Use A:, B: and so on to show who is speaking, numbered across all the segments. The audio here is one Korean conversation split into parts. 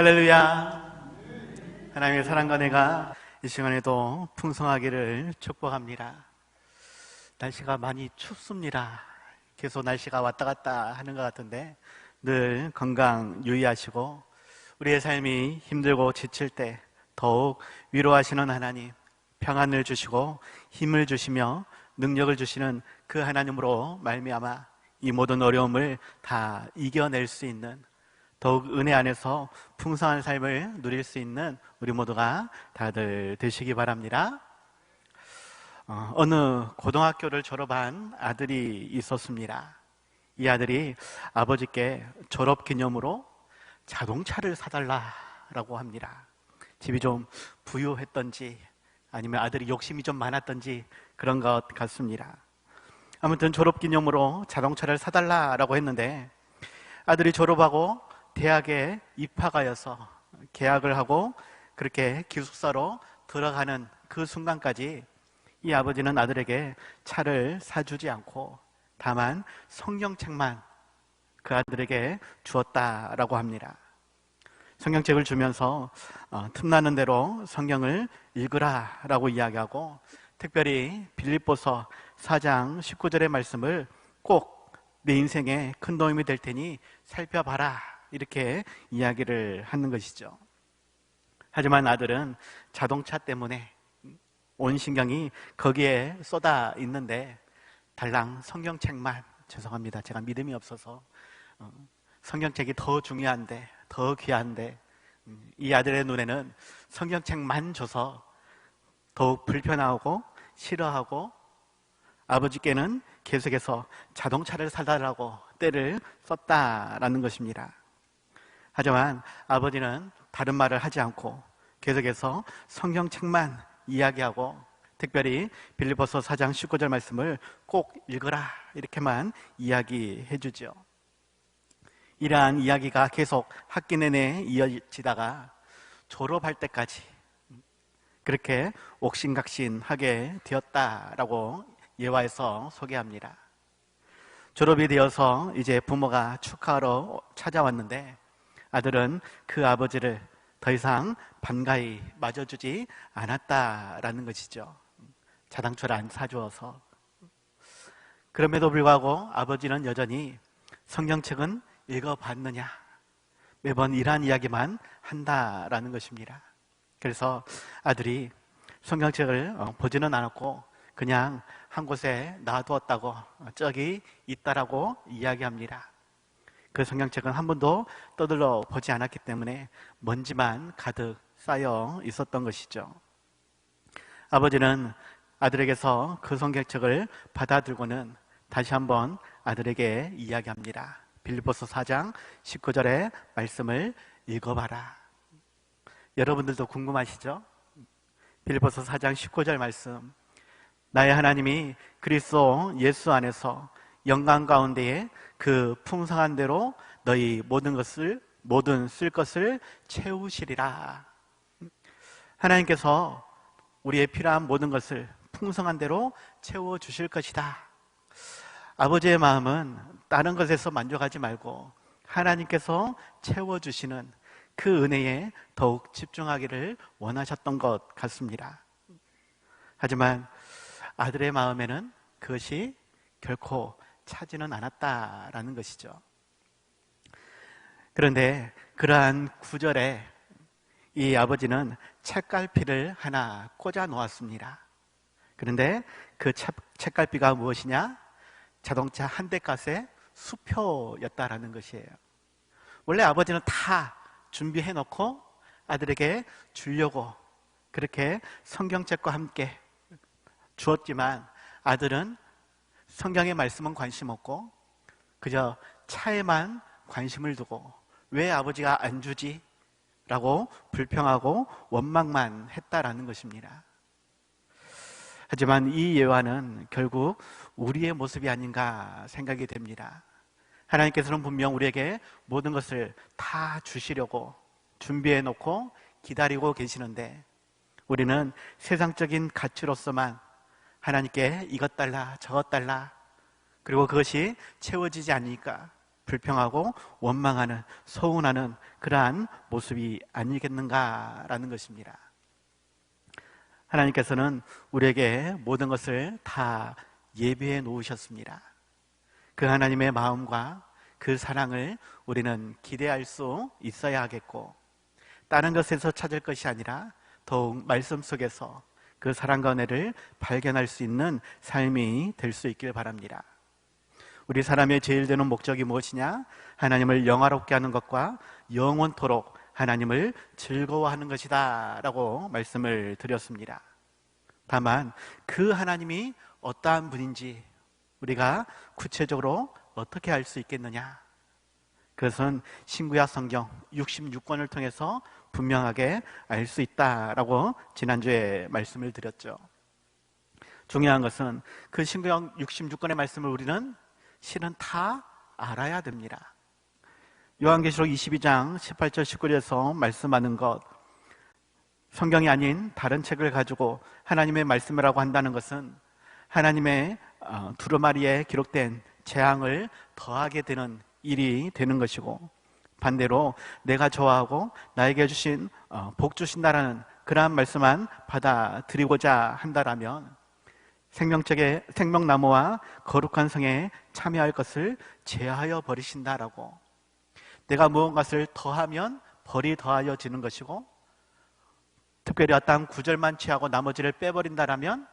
A: 할렐루야. 하나님의 사랑과 은혜가 이 시간에도 풍성하기를 축복합니다. 날씨가 많이 춥습니다. 계속 날씨가 왔다 갔다 하는 것 같은데 늘 건강 유의하시고 우리의 삶이 힘들고 지칠 때 더욱 위로하시는 하나님, 평안을 주시고 힘을 주시며 능력을 주시는 그 하나님으로 말미암아 이 모든 어려움을 다 이겨낼 수 있는, 더욱 은혜 안에서 풍성한 삶을 누릴 수 있는 우리 모두가 다들 되시기 바랍니다. 어느 고등학교를 졸업한 아들이 있었습니다. 이 아들이 아버지께 졸업 기념으로 자동차를 사달라고 합니다. 집이 좀 부유했던지 아니면 아들이 욕심이 좀 많았던지 그런 것 같습니다. 아무튼 졸업 기념으로 자동차를 사달라고 했는데 아들이 졸업하고 대학에 입학하여서 계약을 하고 그렇게 기숙사로 들어가는 그 순간까지 이 아버지는 아들에게 차를 사주지 않고 다만 성경책만 그 아들에게 주었다라고 합니다. 성경책을 주면서 틈나는 대로 성경을 읽으라라고 이야기하고 특별히 빌립보서 4장 19절의 말씀을 꼭 내 인생에 큰 도움이 될 테니 살펴봐라 이렇게 이야기를 하는 것이죠. 하지만 아들은 자동차 때문에 온 신경이 거기에 쏟아 있는데 달랑 성경책만, 죄송합니다, 제가 믿음이 없어서 성경책이 더 중요한데, 더 귀한데 이 아들의 눈에는 성경책만 줘서 더욱 불편하고 싫어하고 아버지께는 계속해서 자동차를 사달라고 때를 썼다라는 것입니다. 하지만 아버지는 다른 말을 하지 않고 계속해서 성경책만 이야기하고 특별히 빌립보서 4장 19절 말씀을 꼭 읽으라 이렇게만 이야기해 주죠. 이러한 이야기가 계속 학기 내내 이어지다가 졸업할 때까지 그렇게 옥신각신하게 되었다라고 예화에서 소개합니다. 졸업이 되어서 이제 부모가 축하하러 찾아왔는데 아들은 그 아버지를 더 이상 반가이 맞아주지 않았다라는 것이죠. 자동차를 안 사주어서. 그럼에도 불구하고 아버지는 여전히 성경책은 읽어봤느냐, 매번 이러한 이야기만 한다라는 것입니다. 그래서 아들이 성경책을 보지는 않았고 그냥 한 곳에 놔두었다고, 저기 있다라고 이야기합니다. 그 성경책은 한 번도 떠들러 보지 않았기 때문에 먼지만 가득 쌓여 있었던 것이죠. 아버지는 아들에게서 그 성경책을 받아들고는 다시 한번 아들에게 이야기합니다. 빌립보서 4장 19절의 말씀을 읽어봐라. 여러분들도 궁금하시죠? 빌립보서 4장 19절 말씀, 나의 하나님이 그리스도 예수 안에서 영광 가운데에 그 풍성한 대로 너희 모든 쓸 것을 채우시리라. 하나님께서 우리의 필요한 모든 것을 풍성한 대로 채워주실 것이다. 아버지의 마음은 다른 것에서 만족하지 말고 하나님께서 채워주시는 그 은혜에 더욱 집중하기를 원하셨던 것 같습니다. 하지만 아들의 마음에는 그것이 결코 차지는 않았다라는 것이죠. 그런데 그러한 구절에 이 아버지는 책갈피를 하나 꽂아 놓았습니다. 그런데 그 책갈피가 무엇이냐? 자동차 한 대 값의 수표였다라는 것이에요. 원래 아버지는 다 준비해 놓고 아들에게 주려고 그렇게 성경책과 함께 주었지만 아들은 성경의 말씀은 관심 없고 그저 차에만 관심을 두고 왜 아버지가 안 주지? 라고 불평하고 원망만 했다라는 것입니다. 하지만 이 예화는 결국 우리의 모습이 아닌가 생각이 됩니다. 하나님께서는 분명 우리에게 모든 것을 다 주시려고 준비해 놓고 기다리고 계시는데 우리는 세상적인 가치로서만 하나님께 이것 달라 저것 달라 그리고 그것이 채워지지 않으니까 불평하고 원망하는, 서운하는 그러한 모습이 아니겠는가라는 것입니다. 하나님께서는 우리에게 모든 것을 다 예비해 놓으셨습니다. 그 하나님의 마음과 그 사랑을 우리는 기대할 수 있어야 하겠고, 다른 것에서 찾을 것이 아니라 더욱 말씀 속에서 그 사랑과 은혜를 발견할 수 있는 삶이 될 수 있길 바랍니다. 우리 사람의 제일 되는 목적이 무엇이냐? 하나님을 영화롭게 하는 것과 영원토록 하나님을 즐거워하는 것이다 라고 말씀을 드렸습니다. 다만 그 하나님이 어떠한 분인지 우리가 구체적으로 어떻게 알 수 있겠느냐? 그것은 신구약 성경 66권을 통해서 분명하게 알 수 있다라고 지난주에 말씀을 드렸죠. 중요한 것은 그 신구약 66권의 말씀을 우리는 실은 다 알아야 됩니다. 요한계시록 22장 18절 19절에서 말씀하는 것, 성경이 아닌 다른 책을 가지고 하나님의 말씀이라고 한다는 것은 하나님의 두루마리에 기록된 재앙을 더하게 되는 일이 되는 것이고, 반대로 내가 좋아하고 나에게 주신 복 주신다라는 그러한 말씀만 받아들이고자 한다라면 생명책의 생명나무와 거룩한 성에 참여할 것을 제하여 버리신다라고, 내가 무언가를 더하면 벌이 더하여지는 것이고, 특별히 어떠한 구절만 취하고 나머지를 빼버린다라면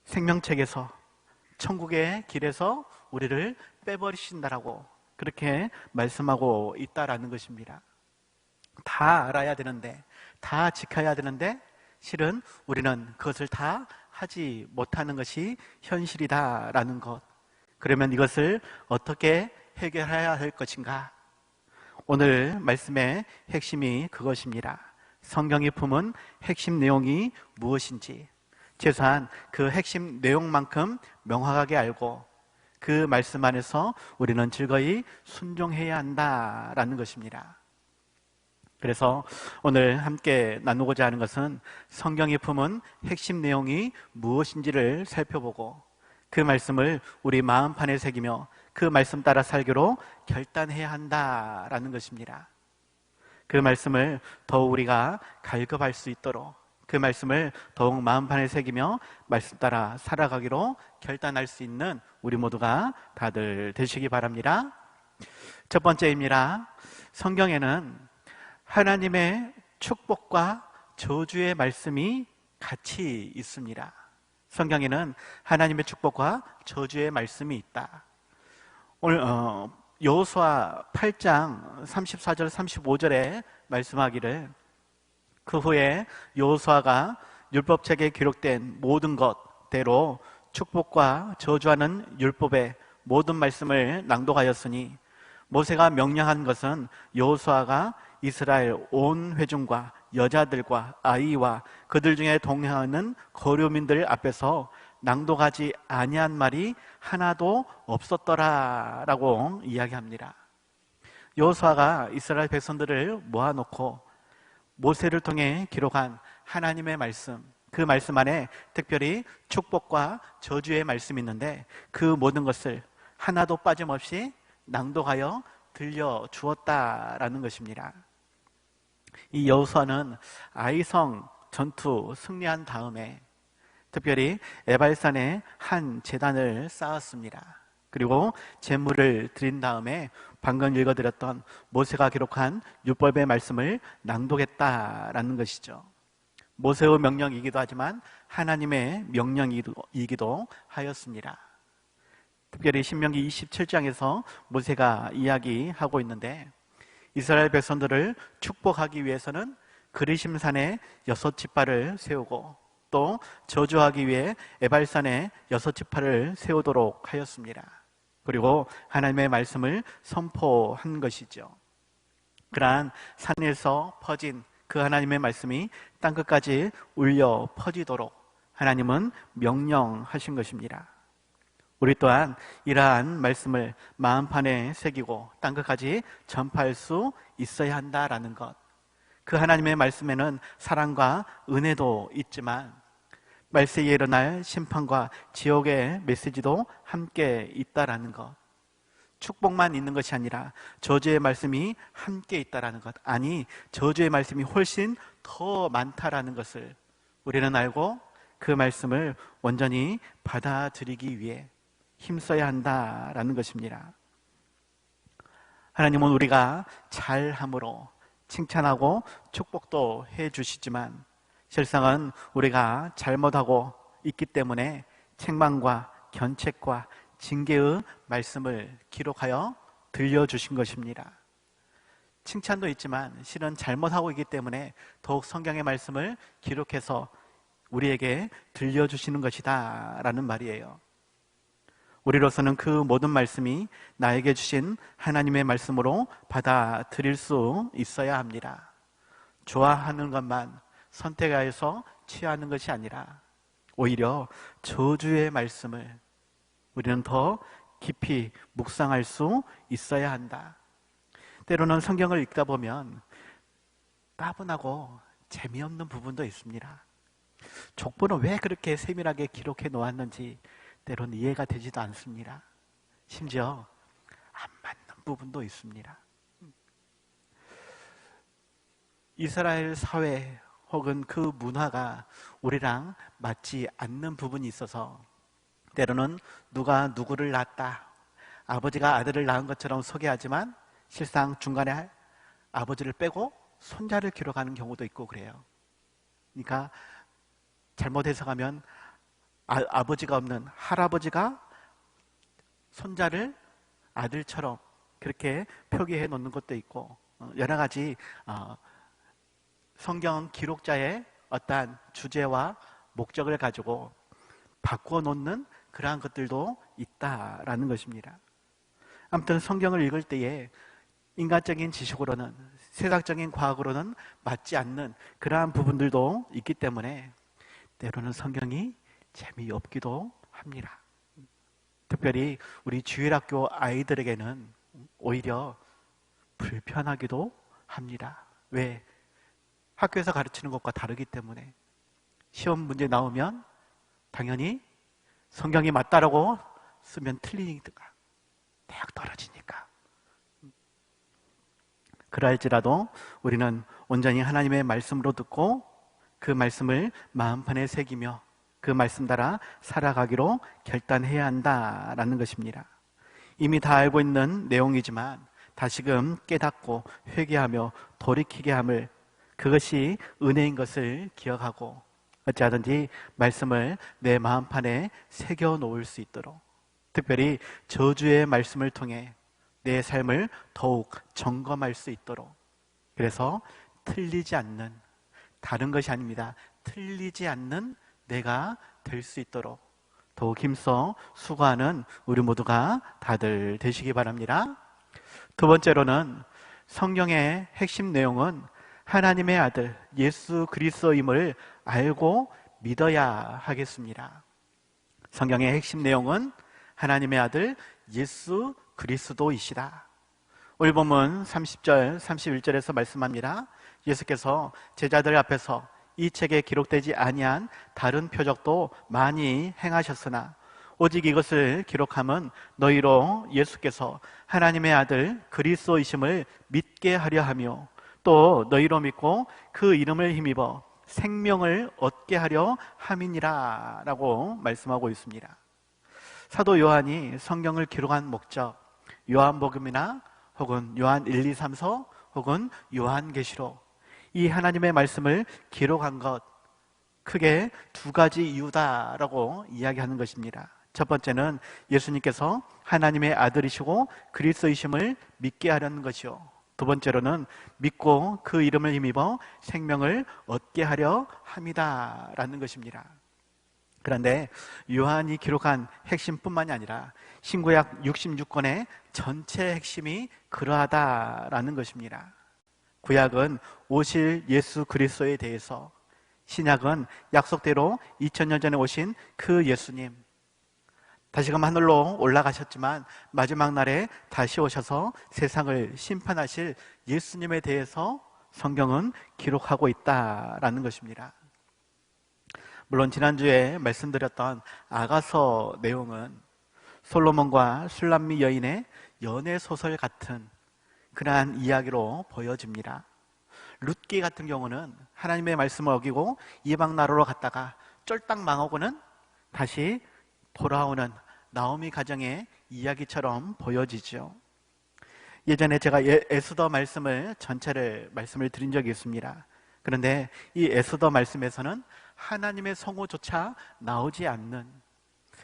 A: 생명책에서, 천국의 길에서 우리를 빼버리신다라고 그렇게 말씀하고 있다라는 것입니다. 다 알아야 되는데, 다 지켜야 되는데 실은 우리는 그것을 다 하지 못하는 것이 현실이다라는 것. 그러면 이것을 어떻게 해결해야 할 것인가? 오늘 말씀의 핵심이 그것입니다. 성경이 품은 핵심 내용이 무엇인지 최소한 그 핵심 내용만큼 명확하게 알고 그 말씀 안에서 우리는 즐거이 순종해야 한다라는 것입니다. 그래서 오늘 함께 나누고자 하는 것은 성경이 품은 핵심 내용이 무엇인지를 살펴보고 그 말씀을 우리 마음판에 새기며 그 말씀 따라 살기로 결단해야 한다라는 것입니다. 그 말씀을 더욱 우리가 갈급할 수 있도록 그 말씀을 더욱 마음판에 새기며 말씀 따라 살아가기로 결단할 수 있는 우리 모두가 다들 되시기 바랍니다. 첫 번째입니다. 성경에는 하나님의 축복과 저주의 말씀이 같이 있습니다. 성경에는 하나님의 축복과 저주의 말씀이 있다. 오늘 여호수아 8장 34절 35절에 말씀하기를, 그 후에 여호수아가 율법책에 기록된 모든 것대로 축복과 저주하는 율법의 모든 말씀을 낭독하였으니 모세가 명령한 것은 여호수아가 이스라엘 온 회중과 여자들과 아이와 그들 중에 동행하는 거류민들 앞에서 낭독하지 아니한 말이 하나도 없었더라라고 이야기합니다. 여호수아가 이스라엘 백성들을 모아놓고 모세를 통해 기록한 하나님의 말씀, 그 말씀 안에 특별히 축복과 저주의 말씀이 있는데 그 모든 것을 하나도 빠짐없이 낭독하여 들려주었다라는 것입니다. 이 여호수아는 아이성 전투 승리한 다음에 특별히 에발산에 한 제단을 쌓았습니다. 그리고 제물을 드린 다음에 방금 읽어드렸던 모세가 기록한 율법의 말씀을 낭독했다라는 것이죠. 모세의 명령이기도 하지만 하나님의 명령이기도 하였습니다. 특별히 신명기 27장에서 모세가 이야기하고 있는데, 이스라엘 백성들을 축복하기 위해서는 그리심산에 6지파를 세우고 또 저주하기 위해 에발산에 6지파를 세우도록 하였습니다. 그리고 하나님의 말씀을 선포한 것이죠. 그러한 산에서 퍼진 그 하나님의 말씀이 땅끝까지 울려 퍼지도록 하나님은 명령하신 것입니다. 우리 또한 이러한 말씀을 마음판에 새기고 땅끝까지 전파할 수 있어야 한다라는 것. 그 하나님의 말씀에는 사랑과 은혜도 있지만 말세에 일어날 심판과 지옥의 메시지도 함께 있다라는 것. 축복만 있는 것이 아니라 저주의 말씀이 함께 있다라는 것, 아니 저주의 말씀이 훨씬 더 많다라는 것을 우리는 알고 그 말씀을 온전히 받아들이기 위해 힘써야 한다라는 것입니다. 하나님은 우리가 잘함으로 칭찬하고 축복도 해주시지만 실상은 우리가 잘못하고 있기 때문에 책망과 견책과 징계의 말씀을 기록하여 들려주신 것입니다. 칭찬도 있지만 실은 잘못하고 있기 때문에 더욱 성경의 말씀을 기록해서 우리에게 들려주시는 것이다 라는 말이에요. 우리로서는 그 모든 말씀이 나에게 주신 하나님의 말씀으로 받아들일 수 있어야 합니다. 좋아하는 것만 선택하여서 취하는 것이 아니라 오히려 저주의 말씀을 우리는 더 깊이 묵상할 수 있어야 한다. 때로는 성경을 읽다 보면 따분하고 재미없는 부분도 있습니다. 족보는 왜 그렇게 세밀하게 기록해 놓았는지 때로는 이해가 되지도 않습니다. 심지어 안 맞는 부분도 있습니다. 이스라엘 사회 혹은 그 문화가 우리랑 맞지 않는 부분이 있어서 때로는 누가 누구를 낳았다, 아버지가 아들을 낳은 것처럼 소개하지만 실상 중간에 아버지를 빼고 손자를 기록하는 경우도 있고 그래요. 그러니까 잘못 해석하면 아버지가 없는 할아버지가 손자를 아들처럼 그렇게 표기해 놓는 것도 있고 여러 가지 성경 기록자의 어떠한 주제와 목적을 가지고 바꾸어 놓는 그러한 것들도 있다라는 것입니다. 아무튼 성경을 읽을 때에 인간적인 지식으로는, 세상적인 과학으로는 맞지 않는 그러한 부분들도 있기 때문에 때로는 성경이 재미없기도 합니다. 특별히 우리 주일학교 아이들에게는 오히려 불편하기도 합니다. 왜? 학교에서 가르치는 것과 다르기 때문에 시험 문제 나오면 당연히 성경이 맞다라고 쓰면 틀리니까 대학 떨어지니까. 그럴지라도 우리는 온전히 하나님의 말씀으로 듣고 그 말씀을 마음판에 새기며 그 말씀 따라 살아가기로 결단해야 한다라는 것입니다. 이미 다 알고 있는 내용이지만 다시금 깨닫고 회개하며 돌이키게 함을, 그것이 은혜인 것을 기억하고 어찌하든지 말씀을 내 마음판에 새겨 놓을 수 있도록, 특별히 저주의 말씀을 통해 내 삶을 더욱 점검할 수 있도록, 그래서 틀리지 않는, 다른 것이 아닙니다, 틀리지 않는 내가 될 수 있도록 더욱 힘써 수고하는 우리 모두가 다들 되시기 바랍니다. 두 번째로는 성경의 핵심 내용은 하나님의 아들 예수 그리스도임을 알고 믿어야 하겠습니다. 성경의 핵심 내용은 하나님의 아들 예수 그리스도이시다. 오늘 본문 30절 31절에서 말씀합니다. 예수께서 제자들 앞에서 이 책에 기록되지 아니한 다른 표적도 많이 행하셨으나 오직 이것을 기록함은 너희로 예수께서 하나님의 아들 그리스도이심을 믿게 하려 하며 또 너희로 믿고 그 이름을 힘입어 생명을 얻게 하려 함이니라 라고 말씀하고 있습니다. 사도 요한이 성경을 기록한 목적, 요한복음이나 혹은 요한 1, 2, 3서 혹은 요한계시록, 이 하나님의 말씀을 기록한 것, 크게 두 가지 이유다라고 이야기하는 것입니다. 첫 번째는 예수님께서 하나님의 아들이시고 그리스도이심을 믿게 하려는 것이요, 두 번째로는 믿고 그 이름을 힘입어 생명을 얻게 하려 함이다라는 것입니다. 그런데 요한이 기록한 핵심뿐만이 아니라 신구약 66권의 전체 핵심이 그러하다라는 것입니다. 구약은 오실 예수 그리스도에 대해서, 신약은 약속대로 2000년 전에 오신 그 예수님, 다시금 하늘로 올라가셨지만 마지막 날에 다시 오셔서 세상을 심판하실 예수님에 대해서 성경은 기록하고 있다라는 것입니다. 물론 지난주에 말씀드렸던 아가서 내용은 솔로몬과 술람미 여인의 연애 소설 같은 그러한 이야기로 보여집니다. 룻기 같은 경우는 하나님의 말씀을 어기고 이방 나라로 갔다가 쫄딱 망하고는 다시 돌아오는 나오미 가정의 이야기처럼 보여지죠. 예전에 제가 에스더 말씀을 전체를 말씀을 드린 적이 있습니다. 그런데 이 에스더 말씀에서는 하나님의 성호조차 나오지 않는,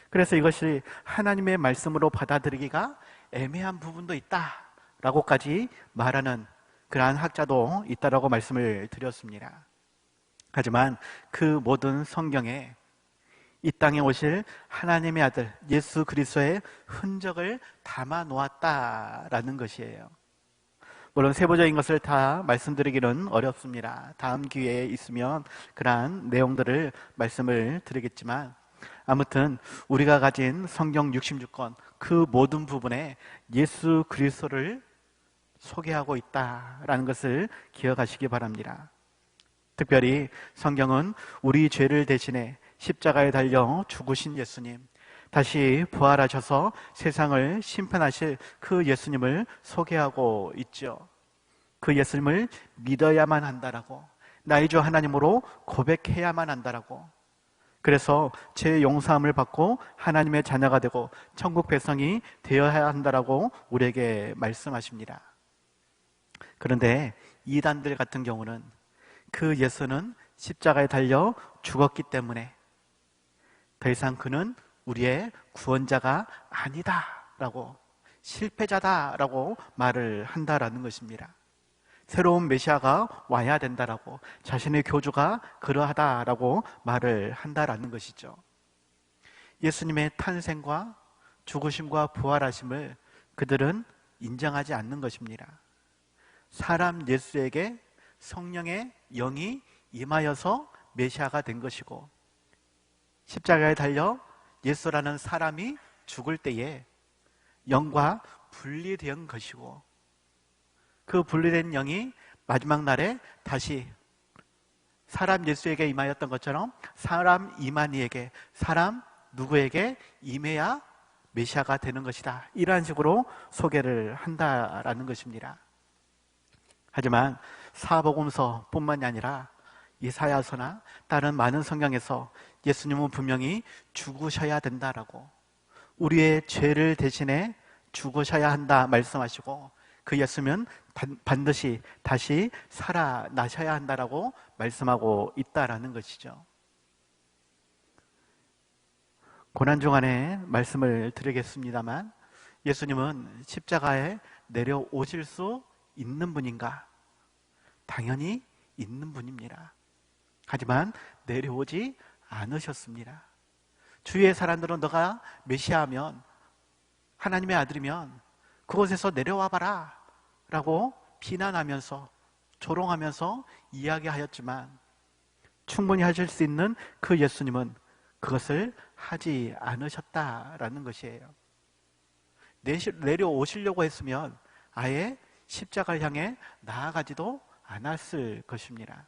A: 그래서 이것이 하나님의 말씀으로 받아들이기가 애매한 부분도 있다라고까지 말하는 그러한 학자도 있다라고 말씀을 드렸습니다. 하지만 그 모든 성경에 이 땅에 오실 하나님의 아들 예수 그리스도의 흔적을 담아 놓았다라는 것이에요. 물론 세부적인 것을 다 말씀드리기는 어렵습니다. 다음 기회에 있으면 그러한 내용들을 말씀을 드리겠지만, 아무튼 우리가 가진 성경 66권 그 모든 부분에 예수 그리스도를 소개하고 있다라는 것을 기억하시기 바랍니다. 특별히 성경은 우리 죄를 대신해 십자가에 달려 죽으신 예수님, 다시 부활하셔서 세상을 심판하실 그 예수님을 소개하고 있죠. 그 예수님을 믿어야만 한다라고, 나의 주 하나님으로 고백해야만 한다라고, 그래서 죄 용서함을 받고 하나님의 자녀가 되고 천국 백성이 되어야 한다라고 우리에게 말씀하십니다. 그런데 이단들 같은 경우는 그 예수는 십자가에 달려 죽었기 때문에 더 이상 그는 우리의 구원자가 아니다라고, 실패자다라고 말을 한다라는 것입니다. 새로운 메시아가 와야 된다라고, 자신의 교주가 그러하다라고 말을 한다라는 것이죠. 예수님의 탄생과 죽으심과 부활하심을 그들은 인정하지 않는 것입니다. 사람 예수에게 성령의 영이 임하여서 메시아가 된 것이고, 십자가에 달려 예수라는 사람이 죽을 때에 영과 분리된 것이고, 그 분리된 영이 마지막 날에 다시 사람 예수에게 임하였던 것처럼 사람 이만희에게, 사람 누구에게 임해야 메시아가 되는 것이다, 이러한 식으로 소개를 한다라는 것입니다. 하지만 사복음서 뿐만이 아니라 이사야서나 다른 많은 성경에서 예수님은 분명히 죽으셔야 된다라고, 우리의 죄를 대신해 죽으셔야 한다 말씀하시고, 그 예수님은 반드시 다시 살아나셔야 한다라고 말씀하고 있다라는 것이죠. 고난주간에 말씀을 드리겠습니다만, 예수님은 십자가에 내려오실 수 있는 분인가? 당연히 있는 분입니다. 하지만 내려오지 않으셨습니다. 주위의 사람들은 너가 메시아면, 하나님의 아들이면 그곳에서 내려와 봐라 라고 비난하면서 조롱하면서 이야기하였지만, 충분히 하실 수 있는 그 예수님은 그것을 하지 않으셨다라는 것이에요. 내려오시려고 했으면 아예 십자가를 향해 나아가지도 않았을 것입니다.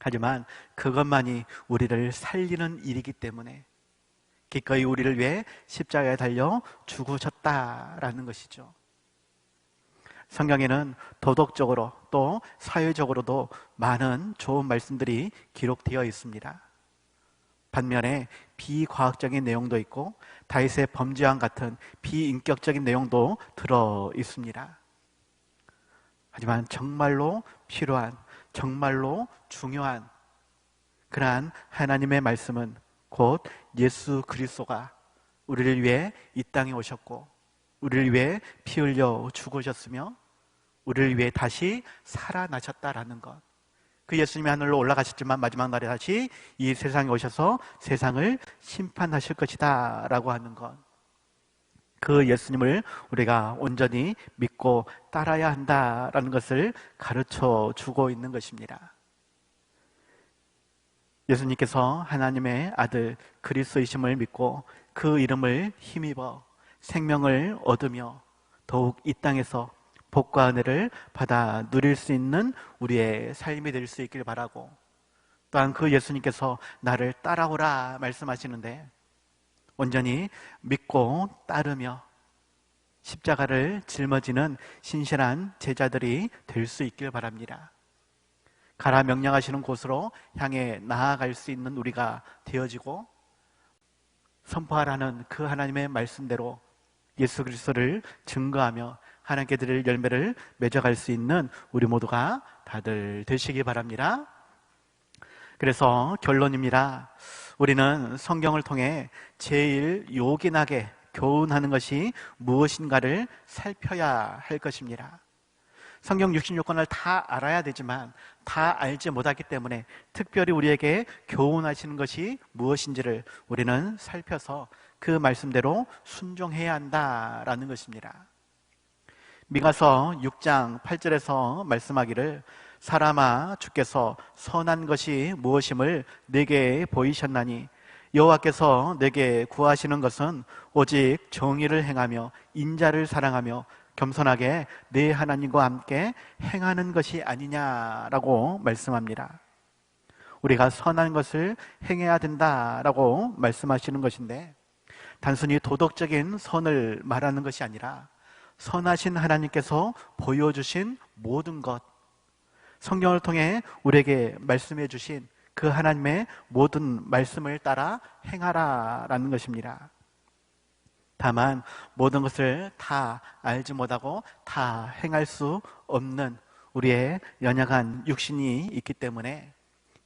A: 하지만 그것만이 우리를 살리는 일이기 때문에 기꺼이 우리를 위해 십자가에 달려 죽으셨다라는 것이죠. 성경에는 도덕적으로 또 사회적으로도 많은 좋은 말씀들이 기록되어 있습니다. 반면에 비과학적인 내용도 있고 다윗의 범죄왕 같은 비인격적인 내용도 들어 있습니다. 하지만 정말로 필요한, 정말로 중요한 그러한 하나님의 말씀은 곧 예수 그리스도가 우리를 위해 이 땅에 오셨고 우리를 위해 피 흘려 죽으셨으며 우리를 위해 다시 살아나셨다라는 것, 그 예수님이 하늘로 올라가셨지만 마지막 날에 다시 이 세상에 오셔서 세상을 심판하실 것이다 라고 하는 것, 그 예수님을 우리가 온전히 믿고 따라야 한다라는 것을 가르쳐 주고 있는 것입니다. 예수님께서 하나님의 아들 그리스도이심을 믿고 그 이름을 힘입어 생명을 얻으며 더욱 이 땅에서 복과 은혜를 받아 누릴 수 있는 우리의 삶이 될 수 있길 바라고, 또한 그 예수님께서 나를 따라오라 말씀하시는데 온전히 믿고 따르며 십자가를 짊어지는 신실한 제자들이 될 수 있길 바랍니다. 가라 명령하시는 곳으로 향해 나아갈 수 있는 우리가 되어지고, 선포하라는 그 하나님의 말씀대로 예수 그리스도를 증거하며 하나님께 드릴 열매를 맺어갈 수 있는 우리 모두가 다들 되시기 바랍니다. 그래서 결론입니다. 우리는 성경을 통해 제일 요긴하게 교훈하는 것이 무엇인가를 살펴야 할 것입니다. 성경 66권을 다 알아야 되지만 다 알지 못하기 때문에 특별히 우리에게 교훈하시는 것이 무엇인지를 우리는 살펴서 그 말씀대로 순종해야 한다라는 것입니다. 미가서 6장 8절에서 말씀하기를 사람아 주께서 선한 것이 무엇임을 내게 보이셨나니 여호와께서 내게 구하시는 것은 오직 정의를 행하며 인자를 사랑하며 겸손하게 내 하나님과 함께 행하는 것이 아니냐라고 말씀합니다. 우리가 선한 것을 행해야 된다라고 말씀하시는 것인데, 단순히 도덕적인 선을 말하는 것이 아니라 선하신 하나님께서 보여주신 모든 것, 성경을 통해 우리에게 말씀해 주신 그 하나님의 모든 말씀을 따라 행하라라는 것입니다. 다만 모든 것을 다 알지 못하고 다 행할 수 없는 우리의 연약한 육신이 있기 때문에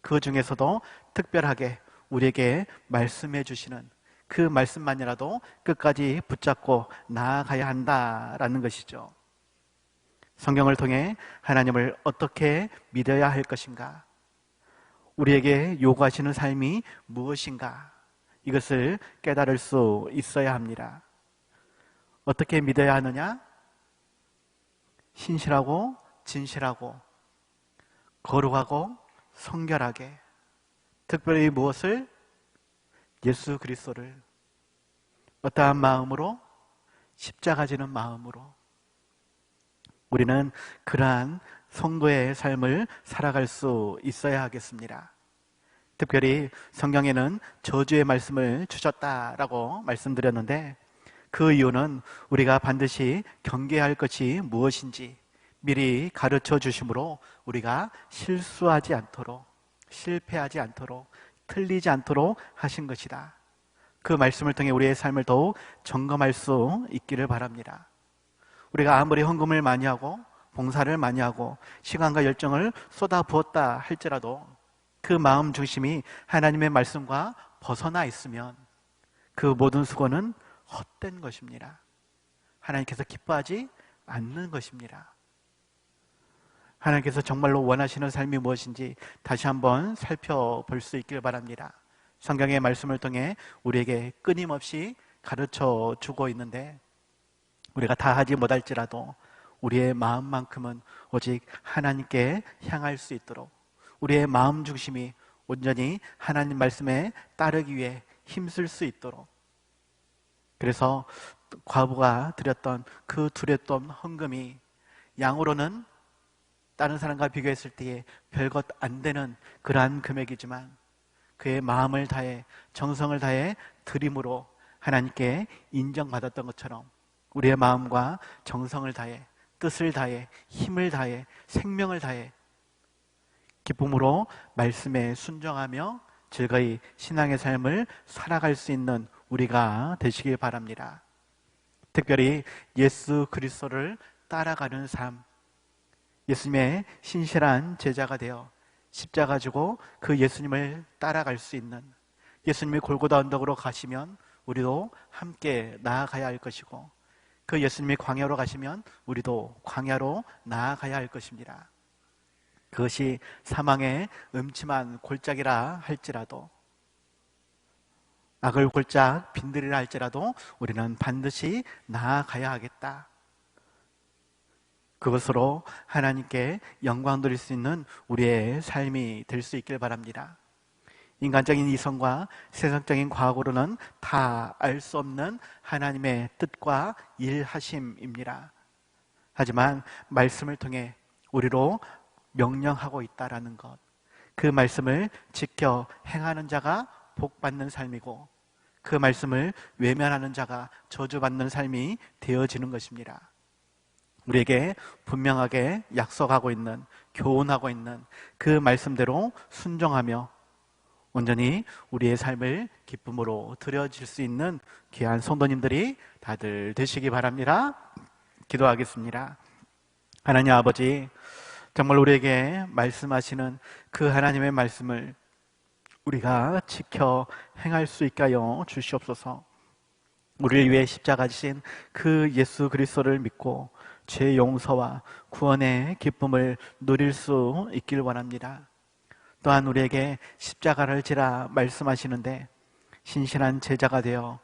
A: 그 중에서도 특별하게 우리에게 말씀해 주시는 그 말씀만이라도 끝까지 붙잡고 나아가야 한다라는 것이죠. 성경을 통해 하나님을 어떻게 믿어야 할 것인가, 우리에게 요구하시는 삶이 무엇인가, 이것을 깨달을 수 있어야 합니다. 어떻게 믿어야 하느냐? 신실하고 진실하고 거룩하고 성결하게, 특별히 무엇을? 예수 그리스도를 어떠한 마음으로? 십자가 지는 마음으로. 우리는 그러한 성도의 삶을 살아갈 수 있어야 하겠습니다. 특별히 성경에는 저주의 말씀을 주셨다라고 말씀드렸는데, 그 이유는 우리가 반드시 경계해야 할 것이 무엇인지 미리 가르쳐 주심으로 우리가 실수하지 않도록, 실패하지 않도록, 틀리지 않도록 하신 것이다. 그 말씀을 통해 우리의 삶을 더욱 점검할 수 있기를 바랍니다. 우리가 아무리 헌금을 많이 하고 봉사를 많이 하고 시간과 열정을 쏟아부었다 할지라도 그 마음 중심이 하나님의 말씀과 벗어나 있으면 그 모든 수고는 헛된 것입니다. 하나님께서 기뻐하지 않는 것입니다. 하나님께서 정말로 원하시는 삶이 무엇인지 다시 한번 살펴볼 수 있길 바랍니다. 성경의 말씀을 통해 우리에게 끊임없이 가르쳐 주고 있는데, 우리가 다 하지 못할지라도 우리의 마음만큼은 오직 하나님께 향할 수 있도록, 우리의 마음 중심이 온전히 하나님 말씀에 따르기 위해 힘쓸 수 있도록, 그래서 과부가 드렸던 그 드렸던 헌금이 양으로는 다른 사람과 비교했을 때에 별것 안 되는 그러한 금액이지만 그의 마음을 다해 정성을 다해 드림으로 하나님께 인정받았던 것처럼 우리의 마음과 정성을 다해 뜻을 다해 힘을 다해 생명을 다해 기쁨으로 말씀에 순종하며 즐거이 신앙의 삶을 살아갈 수 있는 우리가 되시길 바랍니다. 특별히 예수 그리스도를 따라가는 삶, 예수님의 신실한 제자가 되어 십자가 지고 그 예수님을 따라갈 수 있는, 예수님이 골고다 언덕으로 가시면 우리도 함께 나아가야 할 것이고, 그 예수님이 광야로 가시면 우리도 광야로 나아가야 할 것입니다. 그것이 사망의 음침한 골짜기라 할지라도, 악을 골짝 빈들이라 할지라도 우리는 반드시 나아가야 하겠다. 그것으로 하나님께 영광 드릴 수 있는 우리의 삶이 될 수 있길 바랍니다. 인간적인 이성과 세상적인 과학으로는 다 알 수 없는 하나님의 뜻과 일하심입니다. 하지만 말씀을 통해 우리로 명령하고 있다라는 것, 그 말씀을 지켜 행하는 자가 복받는 삶이고, 그 말씀을 외면하는 자가 저주받는 삶이 되어지는 것입니다. 우리에게 분명하게 약속하고 있는, 교훈하고 있는 그 말씀대로 순종하며 온전히 우리의 삶을 기쁨으로 드려질 수 있는 귀한 성도님들이 다들 되시기 바랍니다. 기도하겠습니다. 하나님 아버지, 정말 우리에게 말씀하시는 그 하나님의 말씀을 우리가 지켜 행할 수 있게 하여 주시옵소서. 우리를 위해 십자가 지신 그 예수 그리스도를 믿고 죄 용서와 구원의 기쁨을 누릴 수 있길 원합니다. 또한 우리에게 십자가를 지라 말씀하시는데 신실한 제자가 되어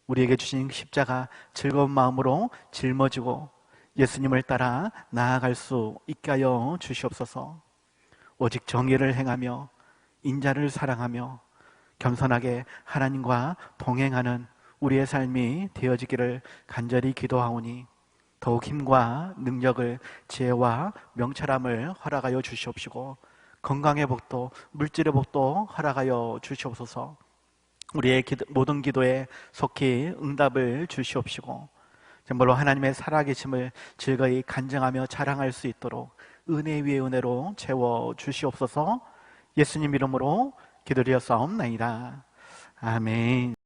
A: 우리에게 주신 십자가 즐거운 마음으로 짊어지고 예수님을 따라 나아갈 수 있게 하여 주시옵소서. 오직 정의를 행하며 인자를 사랑하며 겸손하게 하나님과 동행하는 우리의 삶이 되어지기를 간절히 기도하오니 더욱 힘과 능력을, 지혜와 명철함을 허락하여 주시옵시고 건강의 복도, 물질의 복도 허락하여 주시옵소서. 우리의 모든 기도에 속히 응답을 주시옵시고 정말로 하나님의 살아계심을 즐거이 간증하며 자랑할 수 있도록 은혜 위에 은혜로 채워 주시옵소서. 예수님 이름으로 기도드렸사옵나이다. 아멘.